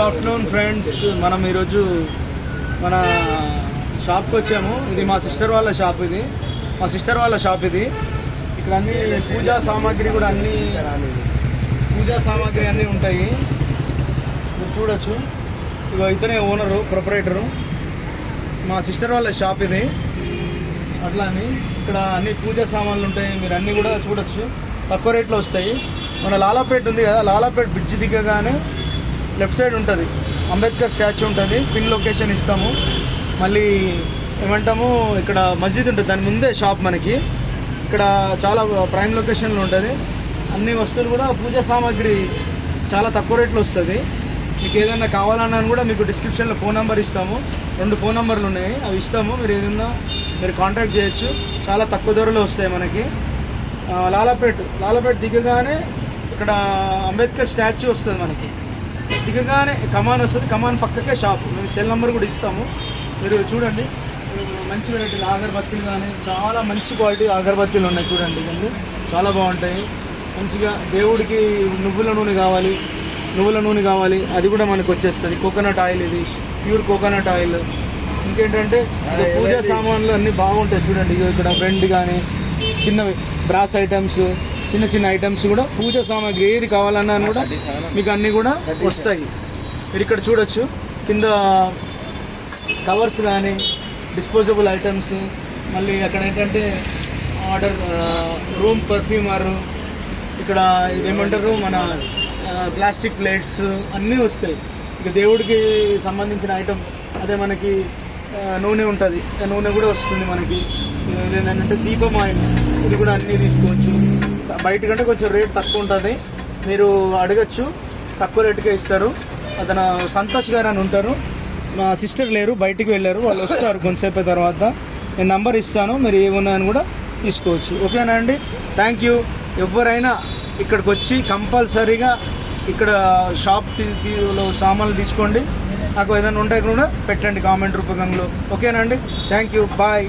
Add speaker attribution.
Speaker 1: Good afternoon friends. మనం ఈరోజు మన షాప్కి వచ్చాము. ఇది మా సిస్టర్ వాళ్ళ షాప్. ఇది ఇక్కడ అన్ని పూజా సామాగ్రి కూడా అన్ని ఉంటాయి. మీరు చూడొచ్చు. ఇక ఇతనే ఓనరు, ప్రొపరేటరు. మా సిస్టర్ వాళ్ళ షాప్ ఇది. అట్లా అని ఇక్కడ అన్ని పూజా సామాన్లు ఉంటాయి. మీరు అన్నీ కూడా చూడొచ్చు, తక్కువ రేట్లో వస్తాయి. మన లాలాపేట్ ఉంది కదా, లాలాపేట్ బ్రిడ్జ్ దిగగానే లెఫ్ట్ సైడ్ ఉంటుంది అంబేద్కర్ స్టాచ్యూ ఉంటుంది. పిన్ లొకేషన్ ఇస్తాము. మళ్ళీ ఏమంటాము, ఇక్కడ మస్జిద్ ఉంటుంది, దాని ముందే షాప్ మనకి. ఇక్కడ చాలా ప్రైమ్ లొకేషన్లో ఉంటుంది. అన్ని వస్తువులు కూడా పూజా సామాగ్రి చాలా తక్కువ రేట్లో వస్తుంది. మీకు ఏదైనా కావాలన్నా కూడా మీకు డిస్క్రిప్షన్లో ఫోన్ నెంబర్ ఇస్తాము. 2 ఫోన్ నెంబర్లు ఉన్నాయి, అవి ఇస్తాము. మీరు కాంటాక్ట్ చేయొచ్చు. చాలా తక్కువ ధరలో వస్తాయి మనకి. లాలాపేట్ దిగగానే ఇక్కడ అంబేద్కర్ స్టాచ్యూ వస్తుంది మనకి. దిగగానే కమాన్ వస్తుంది, కమాన్ పక్కకే షాప్. మేము సెల్ నెంబర్ కూడా ఇస్తాము. మీరు చూడండి, మంచి వెరైటీలు అగరబత్తీలు కానీ చాలా మంచి క్వాలిటీ అగరబత్తీలు ఉన్నాయి. చూడండి, ఇవన్నీ చాలా బాగుంటాయి. మంచిగా దేవుడికి నువ్వుల నూనె కావాలి, అది కూడా మనకు వచ్చేస్తుంది. కోకోనట్ ఆయిల్, ఇది ప్యూర్ కోకోనట్ ఆయిల్. ఇంకేంటంటే పూజా సామాన్లు అన్నీ బాగుంటాయి. చూడండి, ఇక్కడ బెండ్ కానీ చిన్నవి బ్రాస్ ఐటమ్స్, చిన్న ఐటమ్స్ కూడా పూజా సామాగ్రి ఏది కావాలన్నా కూడా మీకు అన్నీ కూడా వస్తాయి. మీరు ఇక్కడ చూడొచ్చు. కింద కవర్స్ కానీ డిస్పోజబుల్ ఐటమ్స్. మళ్ళీ అక్కడ ఏంటంటే రూమ్ పర్ఫ్యూమర్, ఇక్కడ ఇదేమంటారు మన ప్లాస్టిక్ ప్లేట్స్ అన్నీ వస్తాయి. ఇక దేవుడికి సంబంధించిన ఐటమ్. అదే మనకి నూనె ఉంటుంది, నూనె కూడా వస్తుంది మనకి. ఏంటంటే దీపం ఆయిల్, ఇది కూడా అన్నీ తీసుకోవచ్చు. బయట కంటే కొంచెం రేట్ తక్కువ ఉంటుంది. మీరు అడగచ్చు, తక్కువ రేటుకే ఇస్తారు. అతను సంతోష్ గారు అని ఉంటారు. మా సిస్టర్ లేరు, బయటికి వెళ్ళారు. వాళ్ళు వస్తారు కొంతసేపు తర్వాత. నేను నంబర్ ఇస్తాను, మీరు ఏమున్నా అని కూడా తీసుకోవచ్చు. ఓకేనా అండి? Thank you. ఎవరైనా ఇక్కడికి వచ్చి కంపల్సరీగా ఇక్కడ షాప్లో సామాన్లు తీసుకోండి. నాకు ఏదైనా ఉంటే కూడా పెట్టండి కామెంట్ రూపకంలో. ఓకేనా అండి? Thank you, bye.